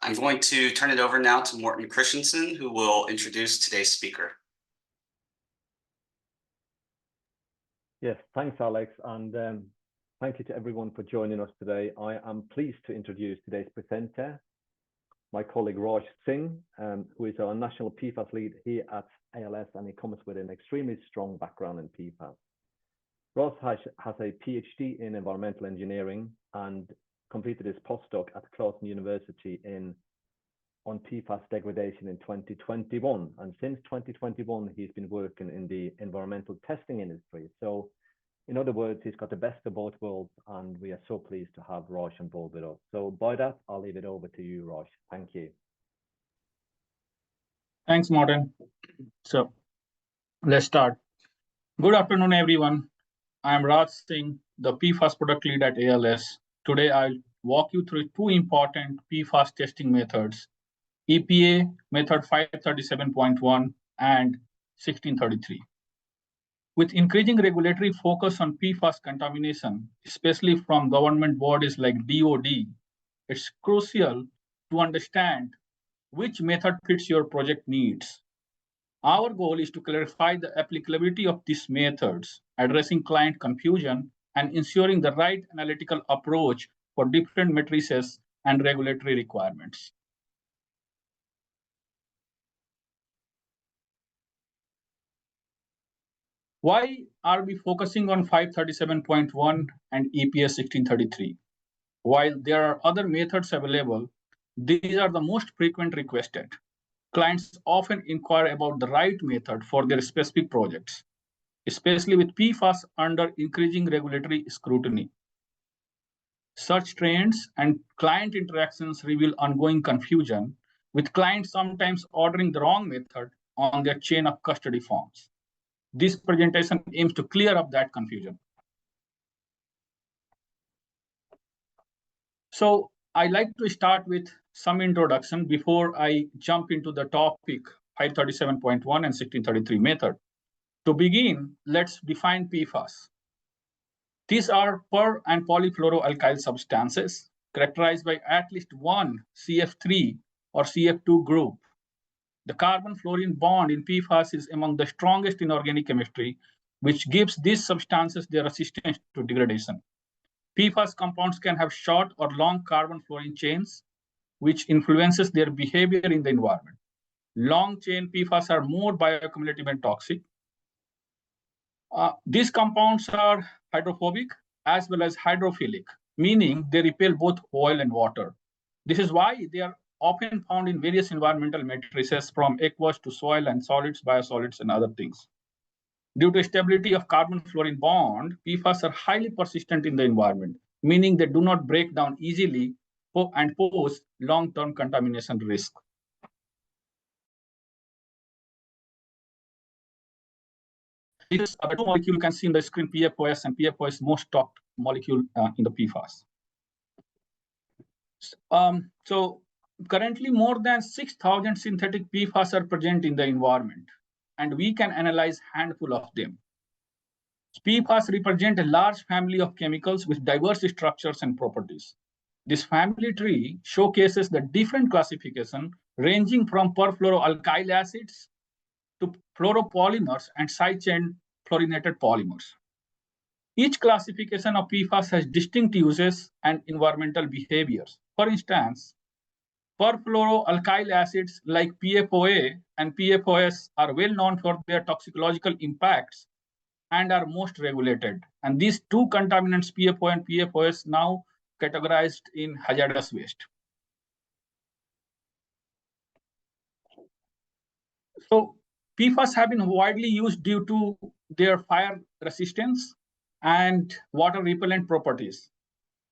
I'm going to turn it over now to Morten Christensen, who will introduce today's speaker. Yes, thanks, Alex, and thank you to everyone for joining us today. I am pleased to introduce today's presenter, my colleague Raj Singh, who is our national PFAS lead here at ALS, and he comes with an extremely strong background in PFAS. Raj has a PhD in environmental engineering and completed his postdoc at Clarkson University on PFAS degradation in 2021. And since 2021, he's been working in the environmental testing industry. So in other words, he's got the best of both worlds, and we are so pleased to have Raj on board with us. So by that, I'll leave it over to you, Raj. Thank you. Thanks, Morten. So let's start. Good afternoon, everyone. I'm Raj Singh, the PFAS product lead at ALS. Today, I'll walk you through two important PFAS testing methods, EPA method 537.1 and 1633. With increasing regulatory focus on PFAS contamination, especially from government bodies like DoD, it's crucial to understand which method fits your project needs. Our goal is to clarify the applicability of these methods, addressing client confusion and ensuring the right analytical approach for different matrices and regulatory requirements. Why are we focusing on 537.1 and EPA 1633? While there are other methods available, these are the most frequent requested. Clients often inquire about the right method for their specific projects, especially with PFAS under increasing regulatory scrutiny. Such trends and client interactions reveal ongoing confusion, with clients sometimes ordering the wrong method on their chain of custody forms. This presentation aims to clear up that confusion. So I like to start with some introduction before I jump into the topic 537.1 and 1633 method. To begin, let's define PFAS. These are per- and polyfluoroalkyl substances characterized by at least one CF3 or CF2 group. The carbon-fluorine bond in PFAS is among the strongest in organic chemistry, which gives these substances their resistance to degradation. PFAS compounds can have short or long carbon-fluorine chains, which influences their behavior in the environment. Long-chain PFAS are more bioaccumulative and toxic. These compounds are hydrophobic as well as hydrophilic, meaning they repel both oil and water. This is why they are often found in various environmental matrices from aqueous to soil and solids, biosolids, and other things. Due to stability of carbon-fluorine bond, PFAS are highly persistent in the environment, meaning they do not break down easily and pose long-term contamination risk. This is a two molecule you can see in the screen, PFAS, and PFAS is most talked molecule in the PFAS. So currently, more than 6,000 synthetic PFAS are present in the environment, and we can analyze a handful of them. PFAS represent a large family of chemicals with diverse structures and properties. This family tree showcases the different classification ranging from perfluoroalkyl acids to fluoropolymers and side-chain fluorinated polymers. Each classification of PFAS has distinct uses and environmental behaviors. For instance, perfluoroalkyl acids like PFOA and PFOS are well known for their toxicological impacts and are most regulated. And these two contaminants, PFOA and PFOS, now categorized in hazardous waste. So PFAS have been widely used due to their fire resistance and water repellent properties.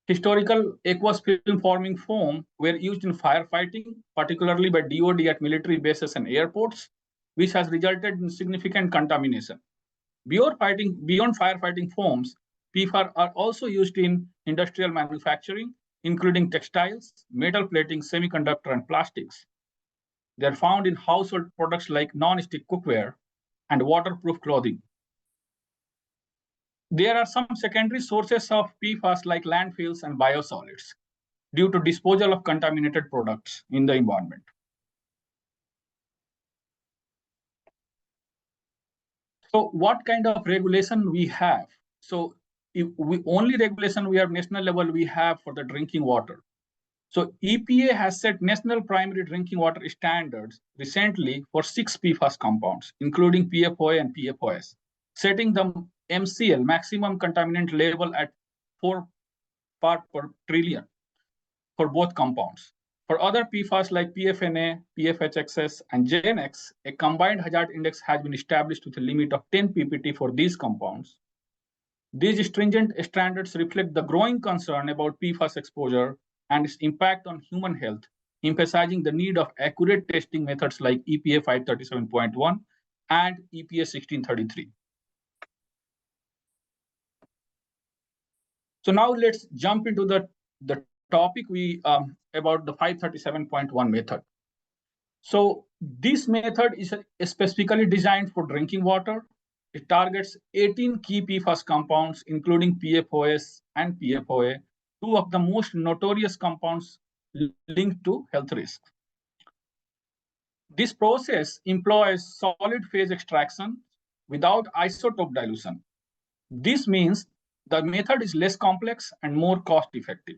Historical aqueous film forming foam were used in firefighting, particularly by DoD at military bases and airports, which has resulted in significant contamination. Beyond firefighting foams, PFAS are also used in industrial manufacturing, including textiles, metal plating, semiconductor, and plastics. They are found in household products like non-stick cookware and waterproof clothing. There are some secondary sources of PFAS like landfills and biosolids. due to disposal of contaminated products in the environment. So what kind of regulation we have? So if we only regulation we have national level we have for the drinking water. So EPA has set national primary drinking water standards recently for 6 PFAS compounds, including PFOA and PFOS, setting the MCL, maximum contaminant level, at 4 parts per trillion for both compounds. For other PFAS like PFNA, PFHXS, and GenX, a combined hazard index has been established with a limit of 10 ppt for these compounds. These stringent standards reflect the growing concern about PFAS exposure and its impact on human health, emphasizing the need of accurate testing methods like EPA 537.1 and EPA 1633. So now let's jump into the topic about the 537.1 method. So this method is specifically designed for drinking water. It targets 18 key PFAS compounds, including PFOS and PFOA, two of the most notorious compounds linked to health risks. This process employs solid phase extraction without isotope dilution. This means the method is less complex and more cost-effective,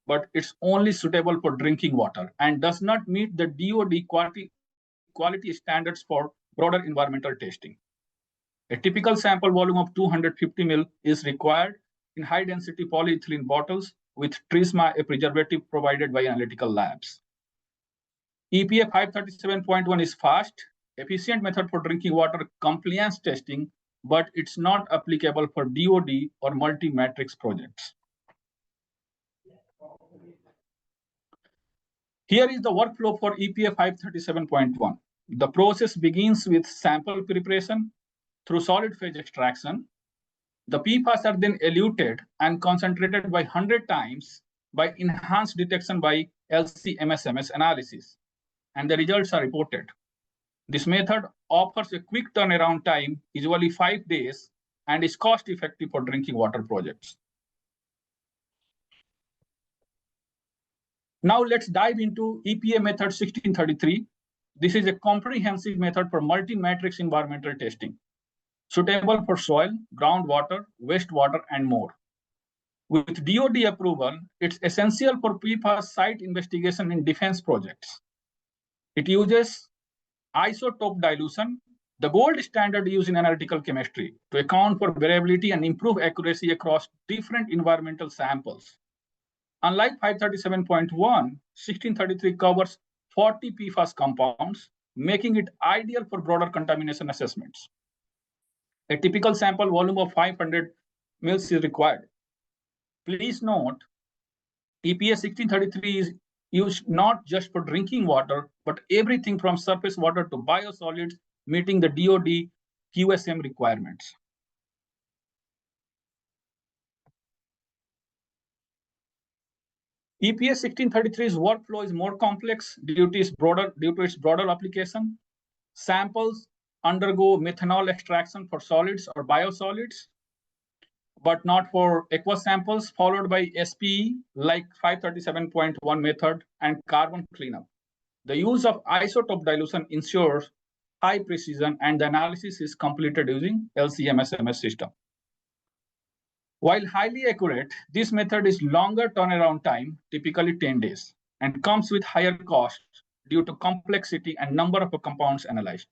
but it's only suitable for drinking water and does not meet the DoD quality standards for broader environmental testing. A typical sample volume of 250 ml is required in high-density polyethylene bottles with Trisma, a preservative provided by analytical labs. EPA 537.1 is fast, efficient method for drinking water compliance testing, but it's not applicable for DoD or multi-matrix projects. Here is the workflow for EPA 537.1. The process begins with sample preparation through solid phase extraction. The PFAS are then eluted and concentrated by 100 times by enhanced detection by LC-MS analysis, and the results are reported. This method offers a quick turnaround time, usually 5 days, and is cost-effective for drinking water projects. Now let's dive into EPA method 1633. This is a comprehensive method for multi-matrix environmental testing, suitable for soil, groundwater, wastewater, and more. With DoD approval, it's essential for PFAS site investigation in defense projects. It uses isotope dilution, the gold standard used in analytical chemistry, to account for variability and improve accuracy across different environmental samples. Unlike 537.1, 1633 covers 40 PFAS compounds, making it ideal for broader contamination assessments. A typical sample volume of 500 ml is required. Please note, EPA 1633 is used not just for drinking water, but everything from surface water to biosolids, meeting the DoD QSM requirements. EPA 1633's workflow is more complex due to its broader application. Samples undergo methanol extraction for solids or biosolids, but not for aqueous samples, followed by SPE, like 537.1 method, and carbon cleanup. The use of isotope dilution ensures high precision, and the analysis is completed using LC-MS system. While highly accurate, this method is longer turnaround time, typically 10 days, and comes with higher costs due to complexity and number of compounds analyzed.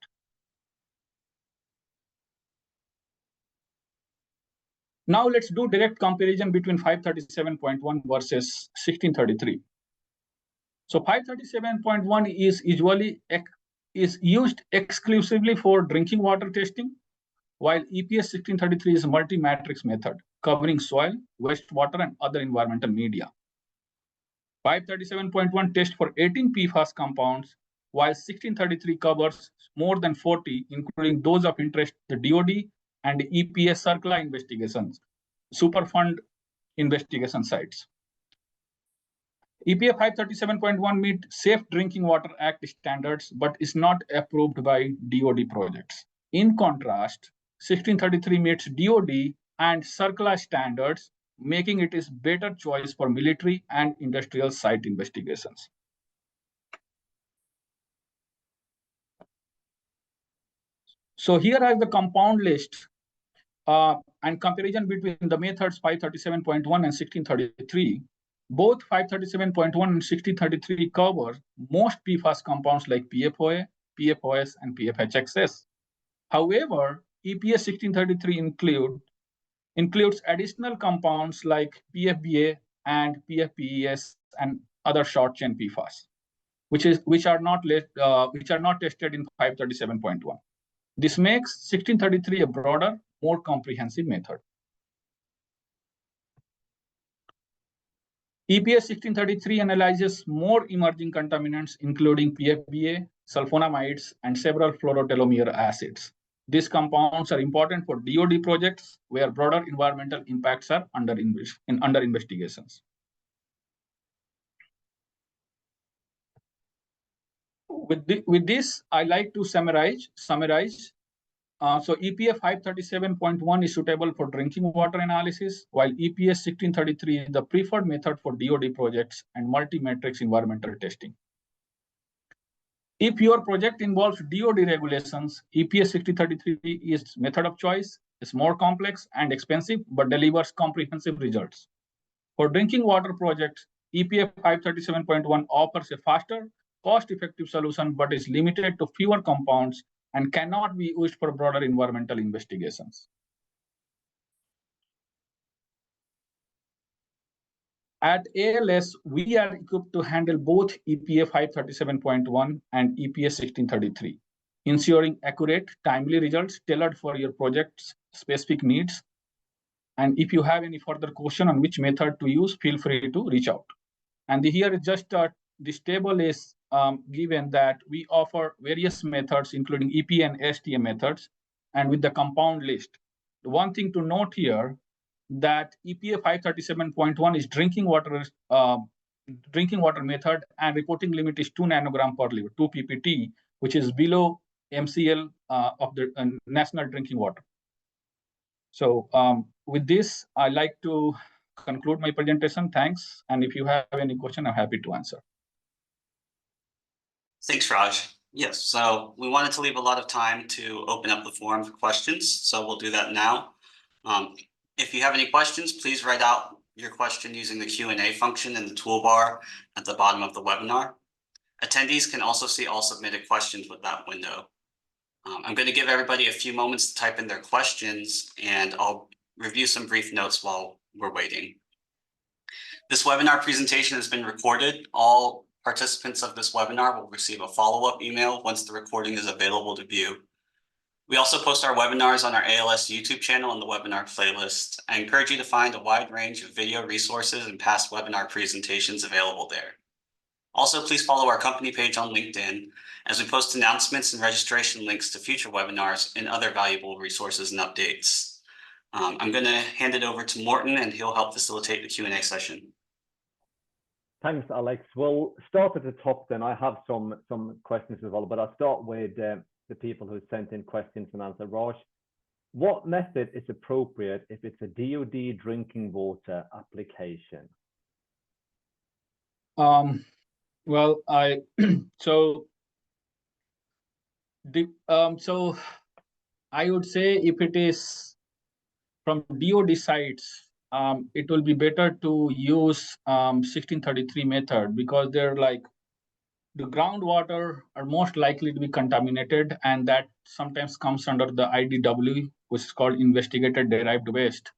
Now let's do direct comparison between 537.1 versus 1633. So 537.1 is used exclusively for drinking water testing, while EPA 1633 is a multi-matrix method covering soil, wastewater, and other environmental media. 537.1 tests for 18 PFAS compounds, while 1633 covers more than 40, including those of interest to the DoD and EPA CERCLA investigations, Superfund investigation sites. EPA 537.1 meet Safe Drinking Water Act standards, but is not approved by DoD projects. In contrast, 1633 meets DoD and CERCLA standards, making it a better choice for military and industrial site investigations. So here are the compound list and comparison between the methods 537.1 and 1633. Both 537.1 and 1633 cover most PFAS compounds like PFOA, PFOS, and PFHXS. However, EPA 1633 includes additional compounds like PFBA and PFPES and other short chain PFAS, which are not tested in 537.1. This makes 1633 a broader, more comprehensive method. EPA 1633 analyzes more emerging contaminants, including PFBA, sulfonamides, and several fluorotelomere acids. These compounds are important for DoD projects where broader environmental impacts are under investigations. With this, I like to summarize. So EPA 537.1 is suitable for drinking water analysis, while EPA 1633 is the preferred method for DoD projects and multi-matrix environmental testing. If your project involves DoD regulations, EPA 1633 is method of choice. It's more complex and expensive, but delivers comprehensive results. For drinking water projects, EPA 537.1 offers a faster, cost-effective solution, but is limited to fewer compounds and cannot be used for broader environmental investigations. At ALS, we are equipped to handle both EPA 537.1 and EPA 1633, ensuring accurate, timely results tailored for your project's specific needs. And if you have any further question on which method to use, feel free to reach out. And here is just this table is given that we offer various methods, including EPA and STM methods, and with the compound list. The one thing to note here that EPA 537.1 is drinking water method, and reporting limit is 2 nanogram per liter, 2 ppt, which is below MCL of the national drinking water. So with this, I like to conclude my presentation. Thanks. And if you have any question, I'm happy to answer. Thanks, Raj. Yes, so we wanted to leave a lot of time to open up the forum for questions, so we'll do that now. If you have any questions, please write out your question using the Q&A function in the toolbar at the bottom of the webinar. Attendees can also see all submitted questions with that window. I'm going to give everybody a few moments to type in their questions, and I'll review some brief notes while we're waiting. This webinar presentation has been recorded. All participants of this webinar will receive a follow-up email once the recording is available to view. We also post our webinars on our ALS YouTube channel and the webinar playlist. I encourage you to find a wide range of video resources and past webinar presentations available there. Also, please follow our company page on LinkedIn as we post announcements and registration links to future webinars and other valuable resources and updates. I'm going to hand it over to Morten, and he'll help facilitate the Q&A session. Thanks, Alex. We'll start at the top then. I have some questions as well, but I'll start with the people who sent in questions and answer. Raj, what method is appropriate if it's a DoD drinking water application? Well, so I would say if it is from DoD sites, it will be better to use 1633 method, because they're like the groundwater are most likely to be contaminated, and that sometimes comes under the IDW, which is called investigated derived waste.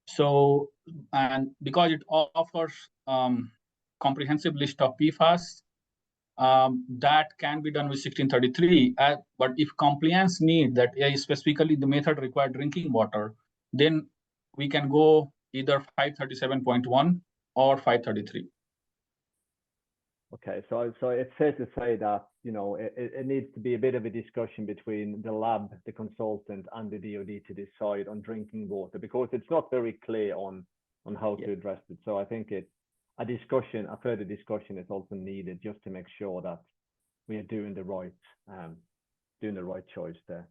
So, and because it offers comprehensive list of PFAS, that can be done with 1633. But if compliance need that specifically the method required drinking water, then we can go either 537.1 or 533. Okay, so it's fair to say that, you know, it needs to be a bit of a discussion between the lab, the consultant, and the DoD to decide on drinking water, because it's not very clear on how to address it. So I think a further discussion is also needed just to make sure that we are doing the right choice there.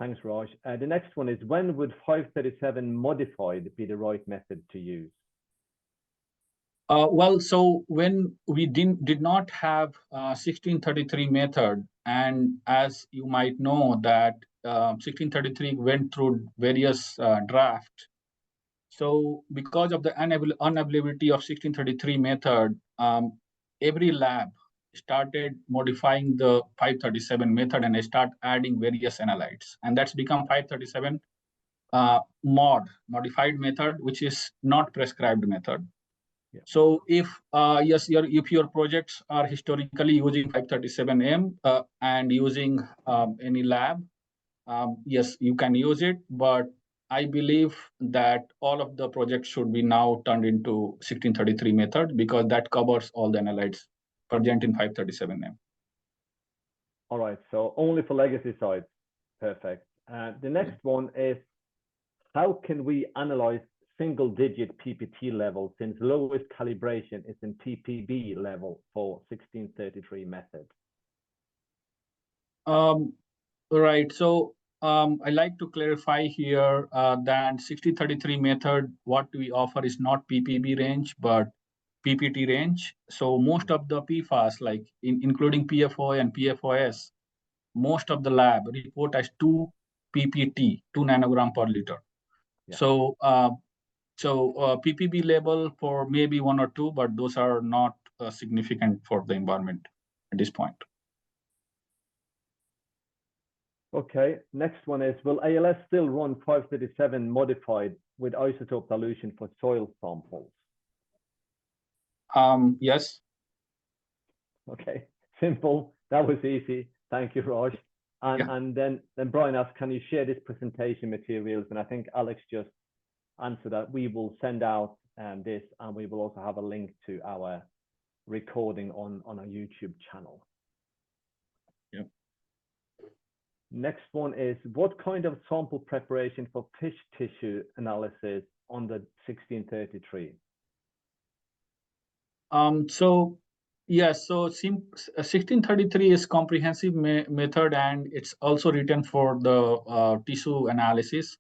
Thanks, Raj. The next one is, when would 537 modified be the right method to use? Well, so when we did not have 1633 method, and as you might know that 1633 went through various drafts. So because of the unavailability of 1633 method, every lab started modifying the 537 method and start adding various analytes, and that's become 537 modified method, which is not prescribed method. Yeah. So if if your projects are historically using 537M and using any lab, yes, you can use it. But I believe that all of the projects should be now turned into 1633 method, because that covers all the analytes present in 537M. All right, so only for legacy sites. Perfect. The next one is, how can we analyze single-digit PPT level, since lowest calibration is in ppb level for 1633 method? Right. So I like to clarify here that 1633 method, what we offer is not ppb range, but PPT range. So most of the PFAS, like including PFOA and PFOS, most of the lab report as 2 PPT, 2 nanogram per liter. Yeah. So PPB level for maybe 1 or 2, but those are not significant for the environment at this point. Okay, next one is, will ALS still run 537 modified with isotope dilution for soil samples? Yes. Okay, simple. That was easy. Thank you, Raj. And then Brian asked, can you share this presentation materials? And I think Alex just answered that. We will send out this, and we will also have a link to our recording on our YouTube channel. Yep. Next one is, what kind of sample preparation for fish tissue analysis on the 1633? So 1633 is comprehensive method, and it's also written for the tissue analysis.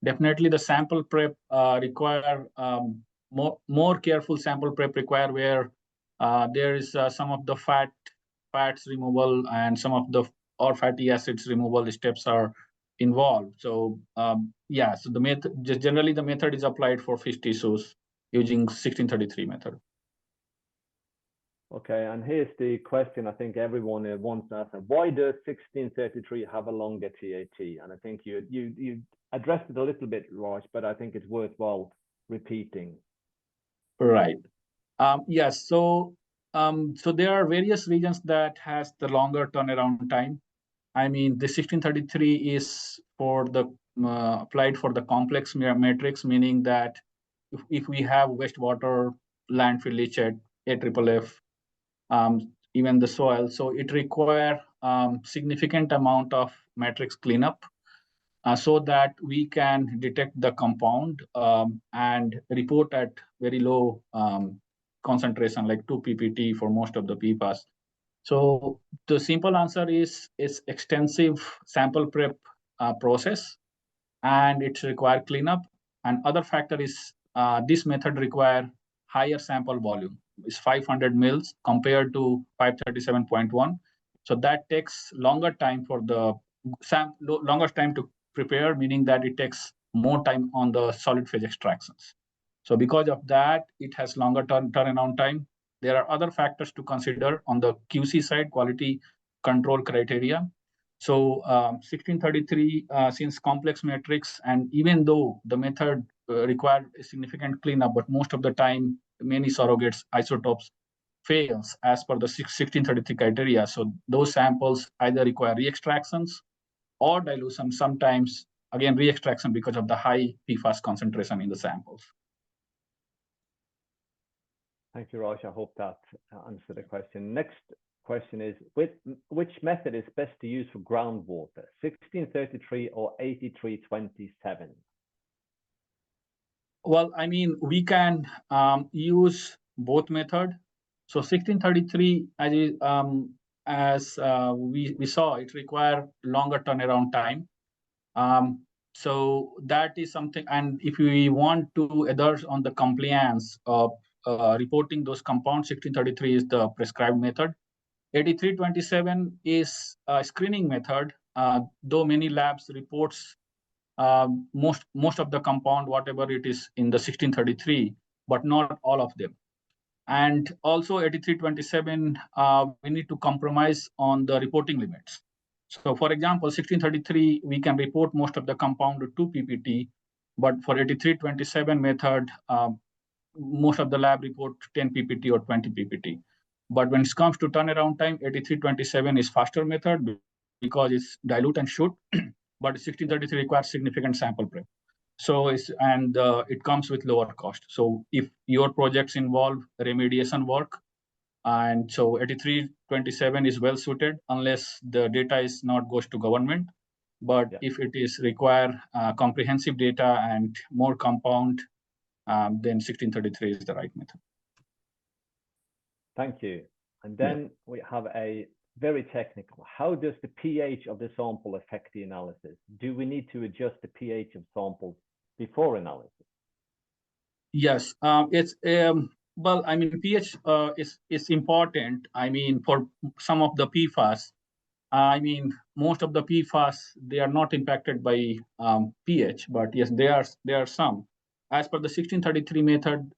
Definitely the sample prep require more careful sample prep require, where there is some of the fats removal and some of the or fatty acids removal steps are involved. So so the method, just generally the method is applied for fish tissues using 1633 method. Okay, and here's the question I think everyone wants to answer. Why does 1633 have a longer TAT? And I think you addressed it a little bit, Raj, but I think it's worthwhile repeating. Right. Yes. So there are various regions that has the longer turnaround time. I mean, the 1633 is for the applied for the complex matrix, meaning that if we have wastewater, landfill leachate, AFFF, even the soil, so it require significant amount of matrix cleanup so that we can detect the compound and report at very low concentration, like 2 ppt for most of the PFAS. So the simple answer is extensive sample prep process, and it require cleanup. And other factor is this method require higher sample volume. It's 500 mils compared to 537.1. So that takes longer time for the longer time to prepare, meaning that it takes more time on the solid phase extractions. So because of that, it has longer turnaround time. There are other factors to consider on the QC side, quality control criteria. So 1633, since complex matrix, and even though the method required a significant cleanup, but most of the time, many surrogates, isotopes fails as per the 1633 criteria. So those samples either require re-extractions or dilution, sometimes again re-extraction because of the high PFAS concentration in the samples. Thank you, Raj. I hope that answered the question. Next question is, which method is best to use for groundwater, 1633 or 8327? Well, I mean, we can use both method. So 1633, as we saw, it require longer turnaround time. So that is something. And if we want to adhere on the compliance of reporting those compounds, 1633 is the prescribed method. 8327 is a screening method, though many labs reports most of the compound, whatever it is in the 1633, but not all of them. And also 8327, we need to compromise on the reporting limits. So for example, 1633, we can report most of the compound to 2 ppt, but for 8327 method, most of the lab report 10 ppt or 20 ppt. But when it comes to turnaround time, 8327 is faster method because it's dilute and shoot, but 1633 requires significant sample prep. So it comes with lower cost. So if your projects involve remediation work, and so 8327 is well suited unless the data is not goes to government. But if it is require comprehensive data and more compound, then 1633 is the right method. Thank you. And then we have a very technical. How does the pH of the sample affect the analysis? Do we need to adjust the pH of samples before analysis? Yes, it's well, I mean, pH is important. I mean, for some of the PFAS, I mean, most of the PFAS, they are not impacted by pH, but yes, there are some. As per the 1633 method,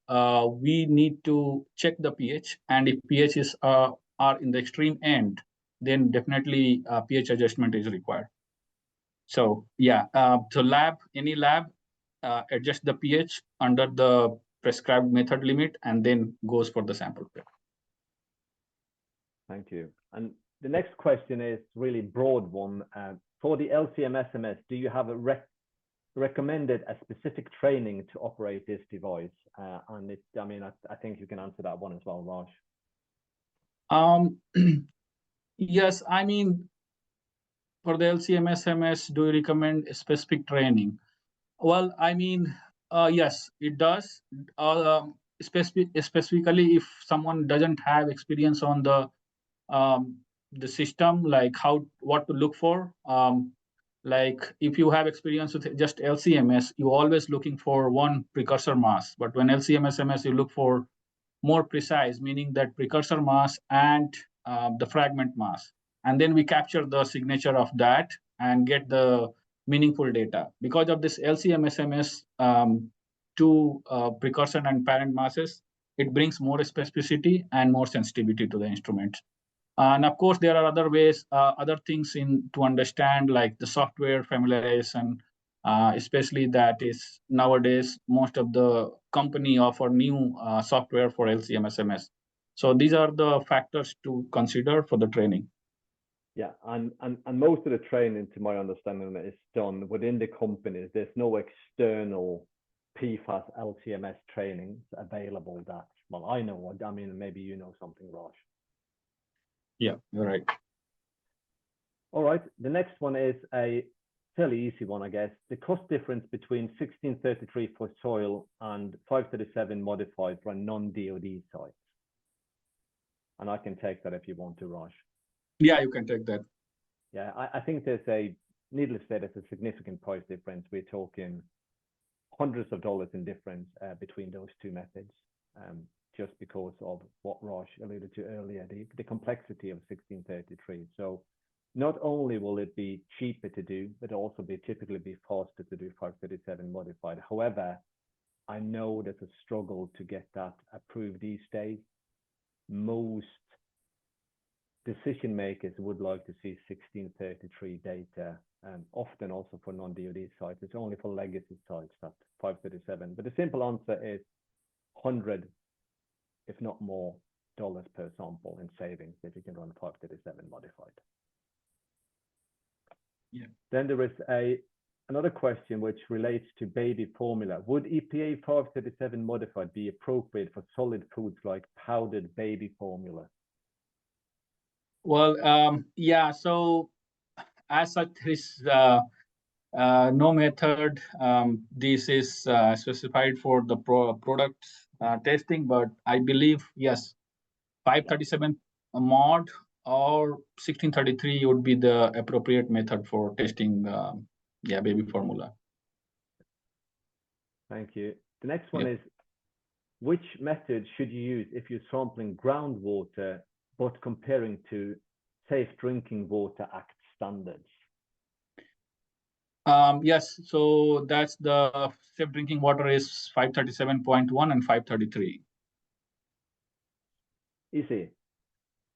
we need to check the pH, and if pH is are in the extreme end, then definitely pH adjustment is required. So yeah, so any lab adjust the pH under the prescribed method limit and then goes for the sample prep. Thank you. And the next question is really broad one. For the LC-MS, do you have a recommended a specific training to operate this device? And it, I mean, I think you can answer that one as well, Raj. Yes, I mean, for the LC-MS, do you recommend a specific training? Well, I mean, yes, it does. Specifically, if someone doesn't have experience on the system, like what to look for. Like if you have experience with just LC-MS, you always looking for one precursor mass. But when LC-MS, you look for more precise, meaning that precursor mass and the fragment mass. And then we capture the signature of that and get the meaningful data. Because of this LC-MS to precursor and parent masses, it brings more specificity and more sensitivity to the instrument. And of course, there are other ways, other things to understand, like the software familiarization, especially that is nowadays most of the company offer new software for LC-MS. So these are the factors to consider for the training. Yeah, and most of the training, to my understanding, is done within the companies. There's no external PFAS LC-MS trainings available that, well, I know. I mean, maybe you know something, Raj. Yeah, you're right. All right, the next one is a fairly easy one, I guess. The cost difference between 1633 for soil and 537 modified for a non-DOD site. And I can take that if you want to, Raj. Yeah, you can take that. Yeah, I think there's needless to say, there's a significant price difference. We're talking hundreds of dollars in difference between those two methods, just because of what Raj alluded to earlier, the complexity of 1633. So not only will it be cheaper to do, but also typically be faster to do 537 modified. However, I know there's a struggle to get that approved these days. Most decision makers would like to see 1633 data, often also for non-DOD sites. It's only for legacy sites that 537. But the simple answer is 100, if not more, dollars per sample in savings if you can run 537 modified. Yeah. Then there is another question which relates to baby formula. Would EPA 537 modified be appropriate for solid foods like powdered baby formula? Well, yeah, so as such, there is no method. This is specified for the product testing, but I believe, yes, 537 mod or 1633 would be the appropriate method for testing baby formula. Thank you. The next one Yeah. is, which method should you use if you're sampling groundwater but comparing to Safe Drinking Water Act standards? Yes, so that's the safe drinking water is 537.1 and 533. Easy.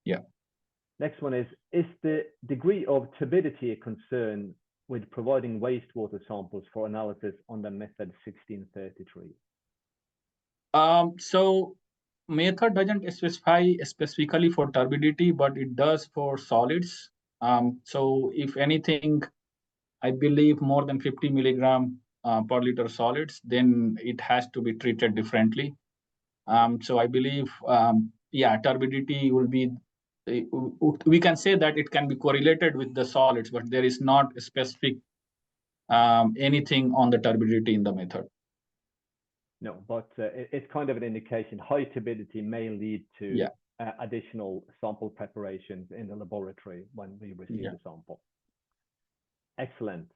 Yeah. Next one is the degree of turbidity a concern with providing wastewater samples for analysis on the method 1633? So method doesn't specify specifically for turbidity, but it does for solids. So if anything, I believe more than 50 milligram per liter solids, then it has to be treated differently. So I believe, turbidity will be, we can say that it can be correlated with the solids, but there is not a specific anything on the turbidity in the method. No, but it's kind of an indication. High turbidity may lead to additional sample preparations in the laboratory when we receive the sample. Excellent.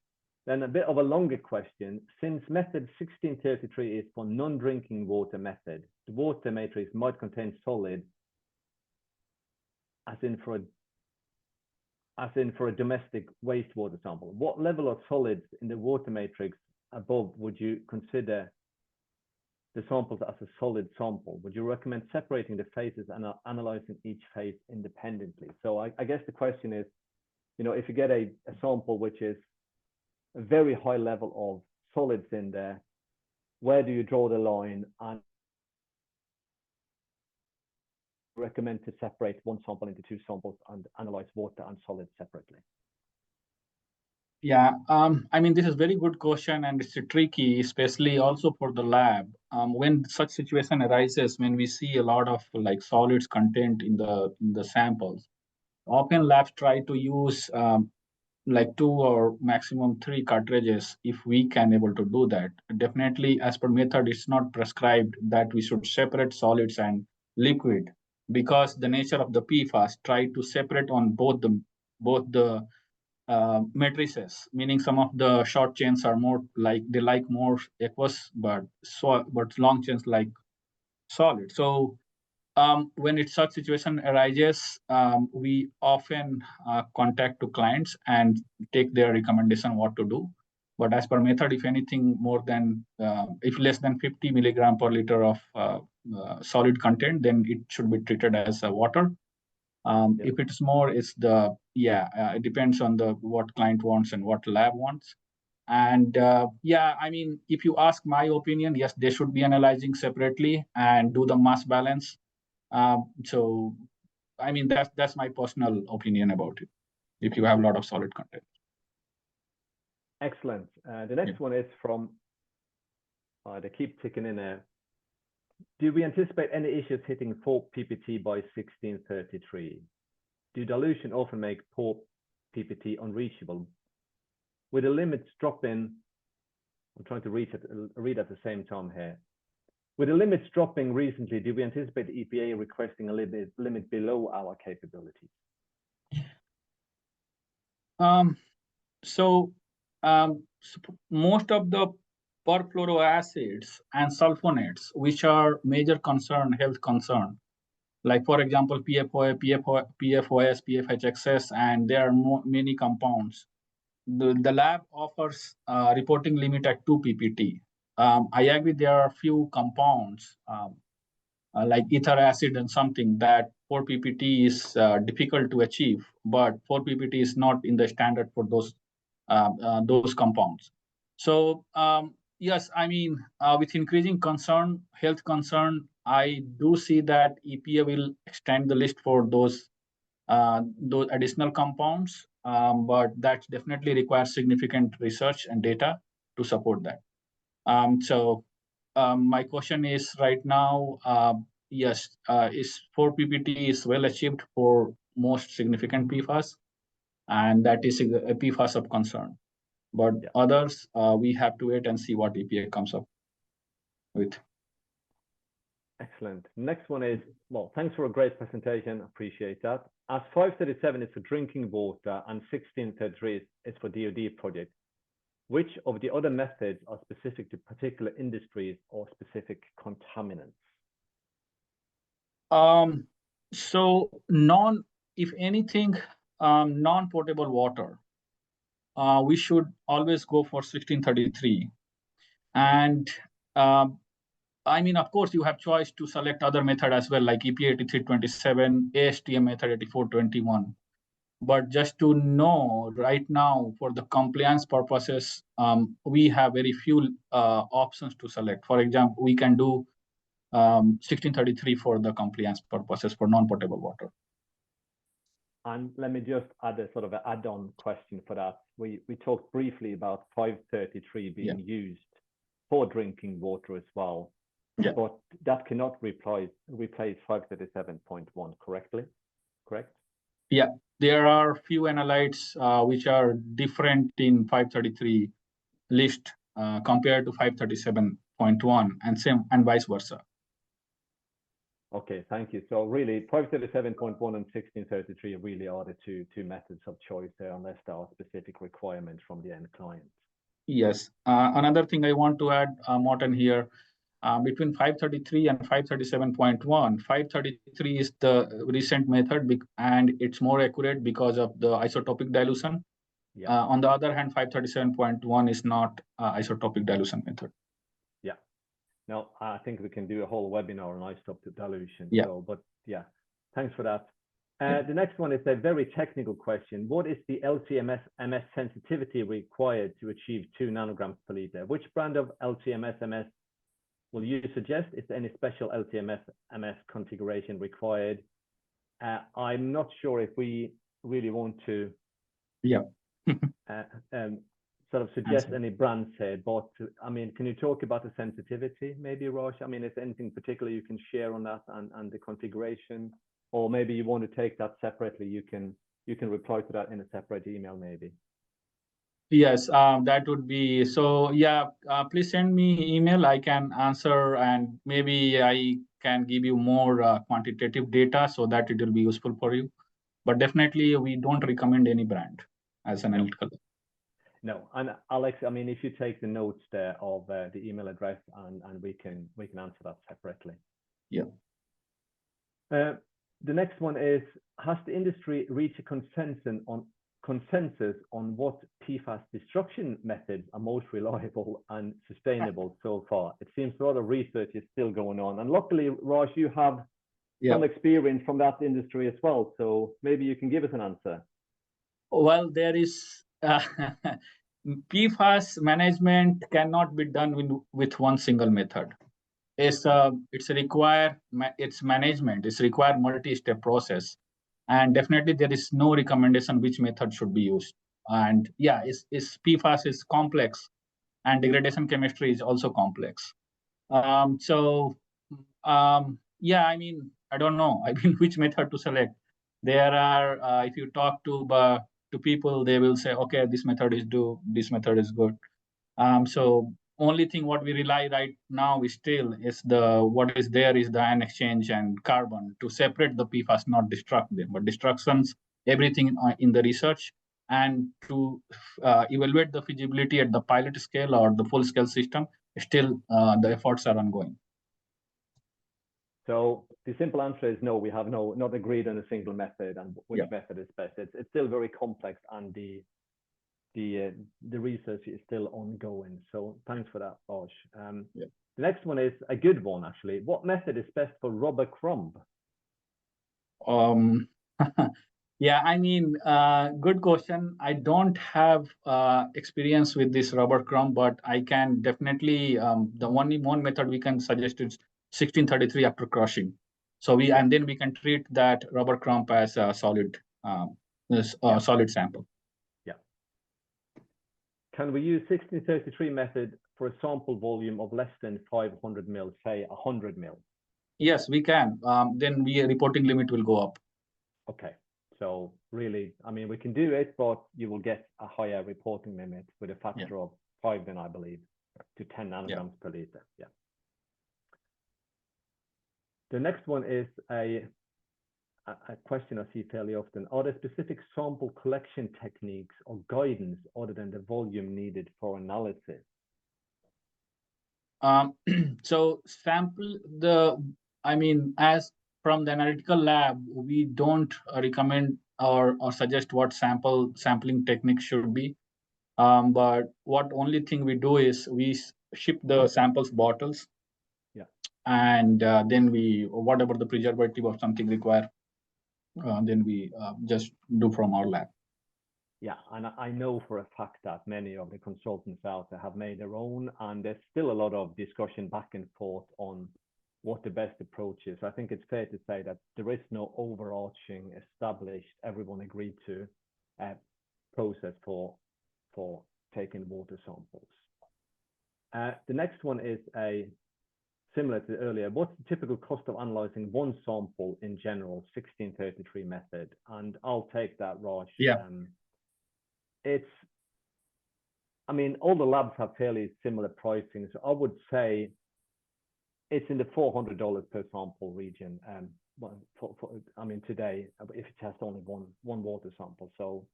Then a bit of a longer question. Since method 1633 is for non-drinking water method, the water matrix might contain solid, as in for a domestic wastewater sample. What level of solids in the water matrix above would you consider the samples as a solid sample? Would you recommend separating the phases and analyzing each phase independently? So I guess the question is, if you get a sample which is a very high level of solids in there, where do you draw the line, and recommend to separate one sample into two samples and analyze water and solids separately? Yeah, I mean, this is very good question, and it's tricky, especially also for the lab. When such situation arises, when we see a lot of like solids content in the samples, often labs try to use like 2 or maximum 3 cartridges if we can able to do that. Definitely, as per method, it's not prescribed that we should separate solids and liquid, because the nature of the PFAS try to separate on both the matrices, meaning some of the short chains are more like they like more aqueous, but long chains like solid. So when it's such situation arises, we often contact to clients and take their recommendation what to do. But as per method, if anything more than if less than 50 milligram per liter of solid content, then it should be treated as water. If it's more, it's it depends on what client wants and what lab wants. And I mean, if you ask my opinion, yes, they should be analyzing separately and do the mass balance. So, I mean, that's my personal opinion about it, if you have a lot of solid content. Excellent. The next one is from, they keep ticking in there. Do we anticipate any issues hitting 4 ppt by 1633? Do dilution often make 4 ppt unreachable? With the limits dropping, I'm trying to read at the same time here. With the limits dropping recently, do we anticipate the EPA requesting a limit below our capabilities? So most of the perfluoroacids and sulfonates, which are major health concern, like for example, PFOA, PFOS, PFHXS, and there are many compounds. The lab offers reporting limit at 2 ppt. I agree there are few compounds like ether acid and something that 4 ppt is difficult to achieve, but 4 ppt is not in the standard for those compounds. So yes, I mean, with increasing health concern, I do see that EPA will extend the list for those additional compounds, but that definitely requires significant research and data to support that. My question is right now, yes, is 4 ppt is well achieved for most significant PFAS, and that is a PFAS of concern. But others, we have to wait and see what EPA comes up with. Excellent. Next one is, well, thanks for a great presentation. Appreciate that. As 537 is for drinking water and 1633 is for DoD project, Which of the other methods are specific to particular industries or specific contaminants? So if anything, non-potable water, we should always go for 1633. And I mean, of course, you have choice to select other method as well, like EPA 8327, ASTM method 8421. But just to know right now, for the compliance purposes, we have very few options to select. For example, we can do 1633 for the compliance purposes for non-potable water. And let me just add a sort of an add-on question for that. We talked briefly about 533 being used for drinking water as well, but that cannot replace 537.1 correctly, correct? Yeah, there are few analytes which are different in 533 list compared to 537.1 and vice versa. Okay, thank you. So really 537.1 and 1633 really are the two methods of choice there, unless there are specific requirements from the end client. Yes. Another thing I want to add, Morten, here, between 533 and 537.1, 533 is the recent method and it's more accurate because of the isotopic dilution. On the other hand, 537.1 is not isotopic dilution method. Yeah. No, I think we can do a whole webinar on isotopic dilution. Yeah. So, but yeah, thanks for that. The next one is a very technical question. What is the LC-MS sensitivity required to achieve 2 nanograms per liter? Which brand of LC-MS will you suggest? Is there any special LC-MS configuration required? I'm not sure if we really want to sort of suggest any brands here, but I mean, can you talk about the sensitivity maybe, Raj? I mean, is there anything particular you can share on that and the configuration? Or maybe you want to take that separately, you can reply to that in a separate email maybe. Yes, that would be, so yeah, please send me email, I can answer, and maybe I can give you more quantitative data so that it will be useful for you. But definitely we don't recommend any brand as an analytical. No, and Alex, I mean, if you take the notes there of the email address and we can answer that separately. Yeah. The next one is, has the industry reached a consensus on what PFAS destruction methods are most reliable and sustainable so far? It seems a lot of research is still going on. And luckily, Raj, you have some experience from that industry as well. So maybe you can give us an answer. Well, there is PFAS management cannot be done with one single method. It's management. It's required multi-step process, and definitely there is no recommendation which method should be used. And yeah, PFAS is complex, and degradation chemistry is also complex. Yeah, I mean, I don't know. I mean, which method to select? There are, if you talk to people, they will say, okay, this method is this method is good. So only thing what we rely right now is still is what is there is the ion exchange and carbon to separate the PFAS, not destruct them, but destructions, everything in the research, and to evaluate the feasibility at the pilot scale or the full scale system, still the efforts are ongoing. So the simple answer is no, we have not agreed on a single method and which method is best. It's still very complex, and the research is still ongoing. So thanks for that, Raj. The next one is a good one, actually. What method is best for rubber crumb? Yeah, I mean, good question. I don't have experience with this rubber crumb, but I can definitely, the one method we can suggest is 1633 after crushing. So and then we can treat that rubber crumb as a solid, solid sample. Yeah. Can we use 1633 method for a sample volume of less than 500 mil, say 100 mil? Yes, we can. Then reporting limit will go up. Okay. So really, I mean, we can do it, but you will get a higher reporting limit with a factor of 5, then I believe, to 10 nanograms per liter. Yeah. The next one is a question I see fairly often. Are there specific sample collection techniques or guidance other than the volume needed for analysis? So as from the analytical lab, we don't recommend or suggest what sampling technique should be. But what only thing we do is we ship the samples bottles. Yeah. And then we, whatever the preservative or something require, then we just do from our lab. Yeah, and I know for a fact that many of the consultants out there have made their own, and there's still a lot of discussion back and forth on what the best approach is. I think it's fair to say that there is no overarching, established, everyone agreed to process for taking water samples. The next one is similar to earlier. What's the typical cost of analyzing one sample in general, 1633 method? And I'll take that, Raj. Yeah. All the labs have fairly similar pricing. So I would say it's in the $400 per sample region. Today, if it has only one water sample. So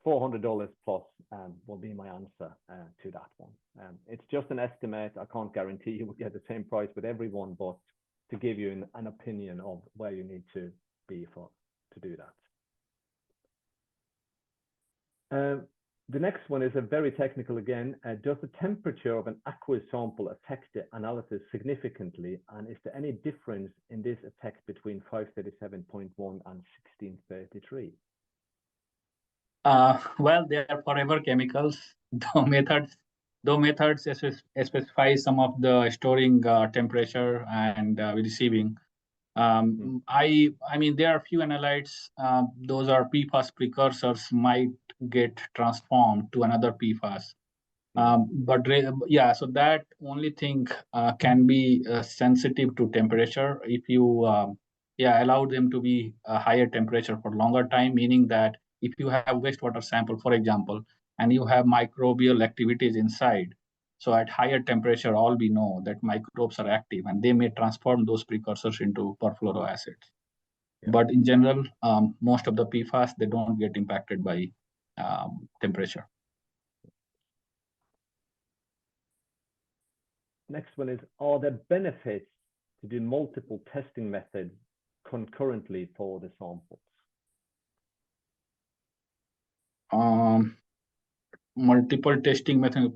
$400 plus will be my answer to that one. It's just an estimate. I can't guarantee you will get the same price with everyone, but to give you an opinion of where you need to be to do that. The next one is a very technical again. Does the temperature of an aqueous sample affect the analysis significantly? And is there any difference in this effect between 537.1 and 1633? Well, they are forever chemicals. Though methods specify some of the storing temperature and receiving. There are few analytes. Those are PFAS precursors might get transformed to another PFAS. So that only thing can be sensitive to temperature if you allow them to be a higher temperature for longer time, meaning that if you have wastewater sample, for example, and you have microbial activities inside, so at higher temperature, all we know that microbes are active and they may transform those precursors into perfluoroacids. Yeah. But in general, most of the PFAS, they don't get impacted by temperature. Next one is, are there benefits to do multiple testing methods concurrently for the samples? Multiple testing methods. If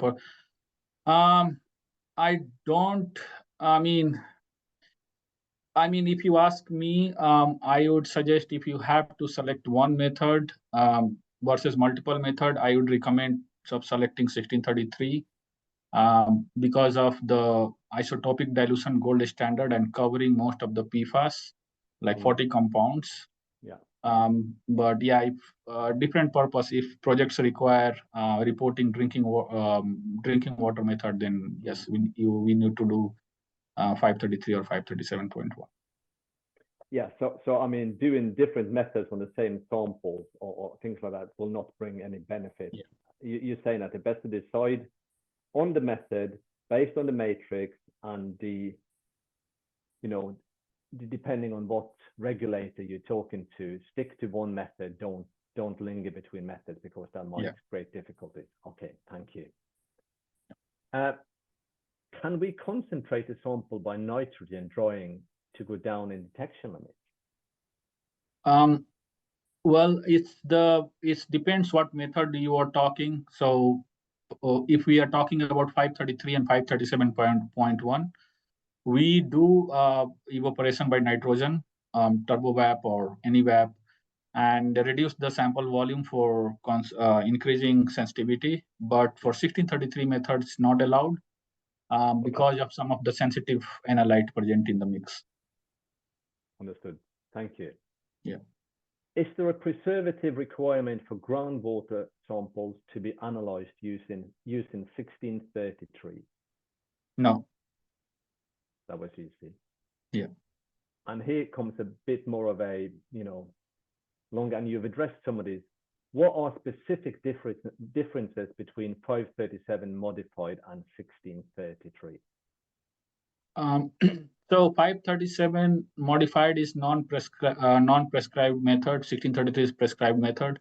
you ask me, I would suggest if you have to select one method versus multiple method, I would recommend selecting 1633 because of the isotopic dilution gold standard and covering most of the PFAS, like 40 compounds. Yeah. If different purpose, if projects require reporting drinking water method, then yes, we need to do 533 or 537.1. Yeah, so doing different methods on the same samples or things like that will not bring any benefit. Yeah. You're saying that the best to decide on the method based on the matrix and depending on what regulator you're talking to, stick to one method. Don't linger between methods because that might create difficulties. Okay, thank you. Can we concentrate a sample by nitrogen drying to go down in detection limits? Well, it depends what method you are talking. So if we are talking about 533 and 537.1, we do evaporation by nitrogen, turbovap or any vap, and reduce the sample volume for increasing sensitivity. But for 1633 method, it's not allowed because of some of the sensitive analyte present in the mix. Understood. Thank you. Yeah. Is there a preservative requirement for groundwater samples to be analyzed using 1633? No. That was easy. Yeah. And here comes a bit more of a, long, and you've addressed some of these. What are specific differences between 537 modified and 1633? So 537 modified is non-prescribed method. 1633 is prescribed method.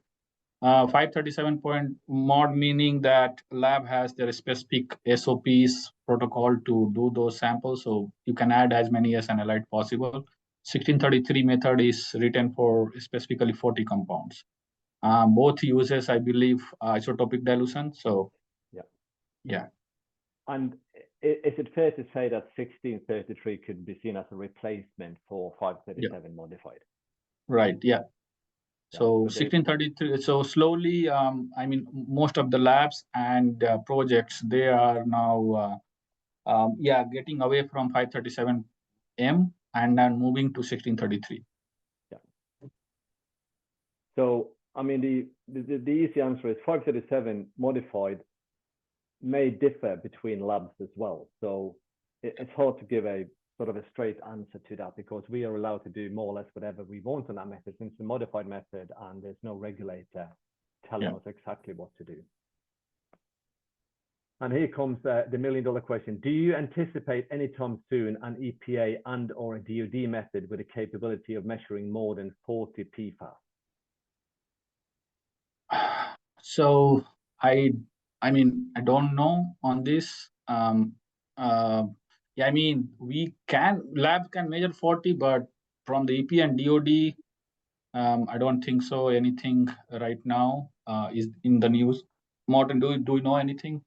537 point mod meaning that lab has their specific SOPs protocol to do those samples. So you can add as many as analyte possible. 1633 method is written for specifically 40 compounds. Both uses, I believe, isotopic dilution. So yeah. And is it fair to say that 1633 could be seen as a replacement for 537 modified? Right. Yeah. So so 1633. So slowly, I mean, most of the labs and projects, they are now, getting away from 537M and then moving to 1633. Yeah. So I mean, the easy answer is 537 modified may differ between labs as well. So it's hard to give a sort of a straight answer to that, because we are allowed to do more or less whatever we want on that method, since it's a modified method and there's no regulator telling us exactly what to do. And here comes the $1 million question. Do you anticipate anytime soon an EPA and or a DoD method with the capability of measuring more than 40 PFAS? So I mean, I don't know on this. Yeah, I mean, labs can measure 40, but from the EPA and DoD, I don't think so. Anything right now is in the news. Morten, do you know anything?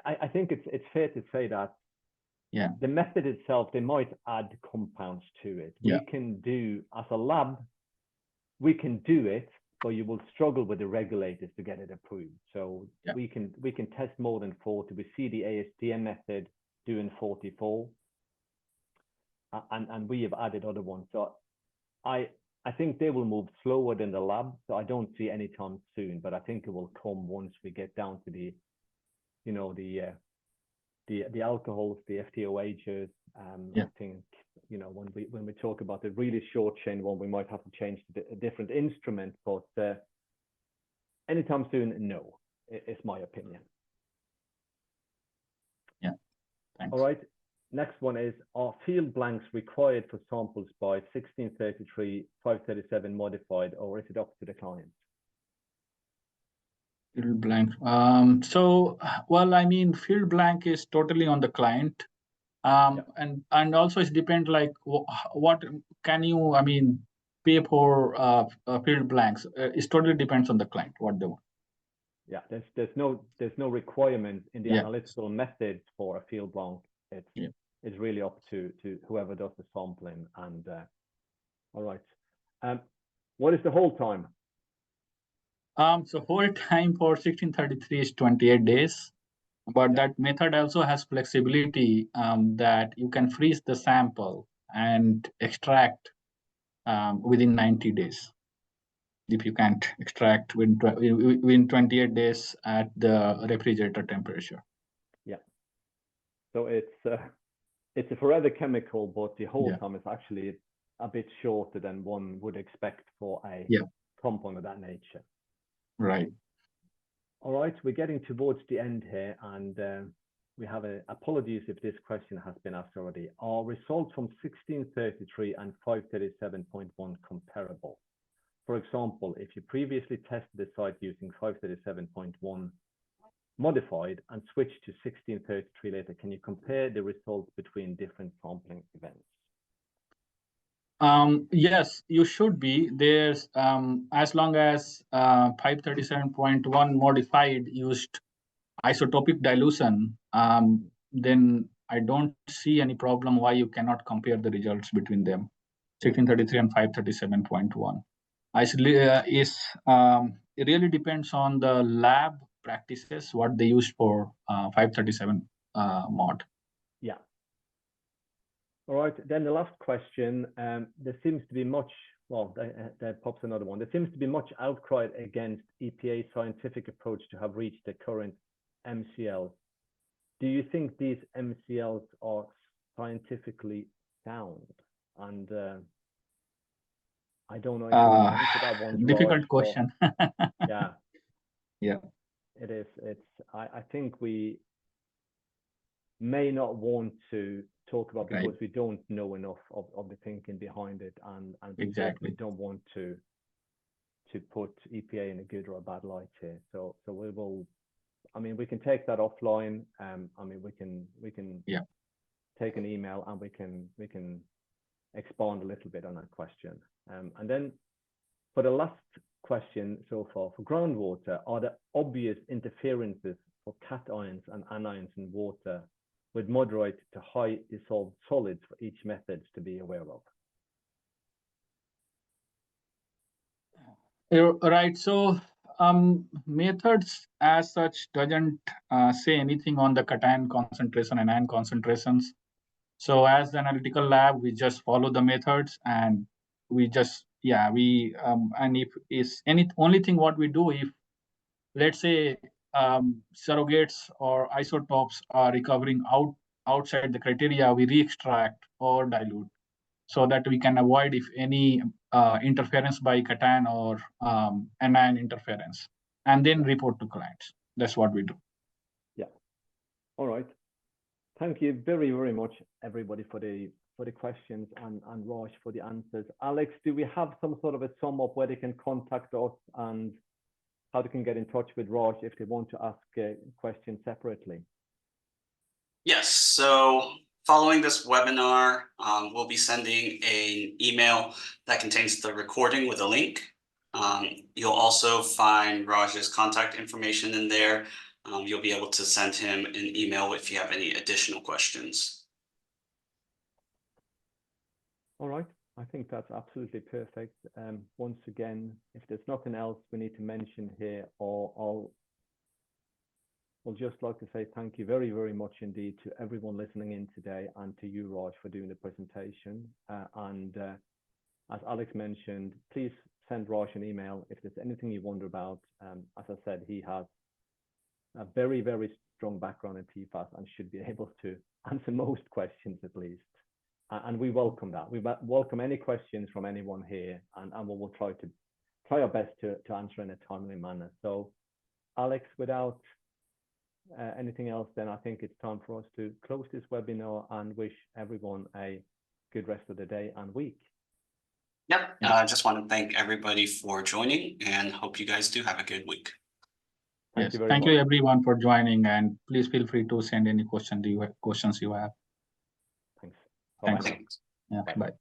I think it's fair to say that the method itself, they might add compounds to it. We can do, as a lab, we can do it, but you will struggle with the regulators to get it approved. So we can test more than 40. We see the ASTM method doing 44, and we have added other ones. So I think they will move slower than the lab. So I don't see any time soon, but I think it will come once we get down to the alcohols, the FTOHs. I think, when we talk about the really short chain one, we might have to change a different instrument, but anytime soon, no, is my opinion. Yeah, thanks. All right, next one is, are field blanks required for samples by 1633, 537 modified, or is it up to the client? Field blank. So, well, I mean, field blank is totally on the client. And also it depends, like what can you, I mean, pay for field blanks. It totally depends on the client, what they want. Yeah, there's no requirement in the analytical methods for a field blank. It's really up to whoever does the sampling. And all right, what is the hold time? So hold time for 1633 is 28 days. But that method also has flexibility, that you can freeze the sample and extract within 90 days. If you can't extract within 28 days at the refrigerator temperature. Yeah. So it's a forever chemical, but the hold time is actually a bit shorter than one would expect for a compound of that nature. Right. All right, we're getting towards the end here, and we have apologies if this question has been asked already. Are results from 1633 and 537.1 comparable? For example, if you previously tested the site using 537.1 modified and switched to 1633 later, can you compare the results between different sampling events? Yes, you should be. There's as long as 537.1 modified used isotopic dilution, then I don't see any problem why you cannot compare the results between them, 1633 and 537.1. It really depends on the lab practices, what they used for 537 mod. Yeah. All right, then the last question, there seems to be much, well, there pops another one. There seems to be much outcry against EPA's scientific approach to have reached the current MCLs. Do you think these MCLs are scientifically sound? And I don't know if you can answer that one. Difficult question. Yeah. Yeah. It is. I think we may not want to talk about Right. because we don't know enough of the thinking behind it, and we Exactly. don't want to put EPA in a good or a bad light here. So we will. I mean, we can take that offline. I mean, we can Yeah. take an email and we can expand a little bit on that question. And then for the last question so far, for groundwater, are there obvious interferences for cations and anions in water with moderate to high dissolved solids for each method to be aware of? Right. So methods as such doesn't say anything on the cation concentration and anion concentrations. So as the analytical lab, we just follow the methods, and we just and if is any only thing what we do, if let's say surrogates or isotopes are recovering outside the criteria, we re-extract or dilute, so that we can avoid if any interference by cation or anion interference, and then report to clients. That's what we do. Yeah. All right. Thank you very, very much, everybody, for the questions, and Raj for the answers. Alex, do we have some sort of a sum up where they can contact us and how they can get in touch with Raj if they want to ask a question separately? Yes, so following this webinar, we'll be sending an email that contains the recording with a link. You'll also find Raj's contact information in there. You'll be able to send him an email if you have any additional questions. All right. I think that's absolutely perfect. Once again, if there's nothing else we need to mention here, or I'll just like to say thank you very, very much indeed to everyone listening in today, and to you, Raj, for doing the presentation. As Alex mentioned, please send Raj an email if there's anything you wonder about. As I said, he has a very, very strong background in PFAS and should be able to answer most questions at least. And we welcome that. We welcome any questions from anyone here, and we will try our best to answer in a timely manner. So, Alex, without anything else, then I think it's time for us to close this webinar and wish everyone a good rest of the day and week. Yep, I just want to thank everybody for joining, and hope you guys do have a good week. Thank you very Thank much. you everyone for joining, and please feel free to send any questions you have. Thanks. Thanks. Bye-bye now. Yeah, bye.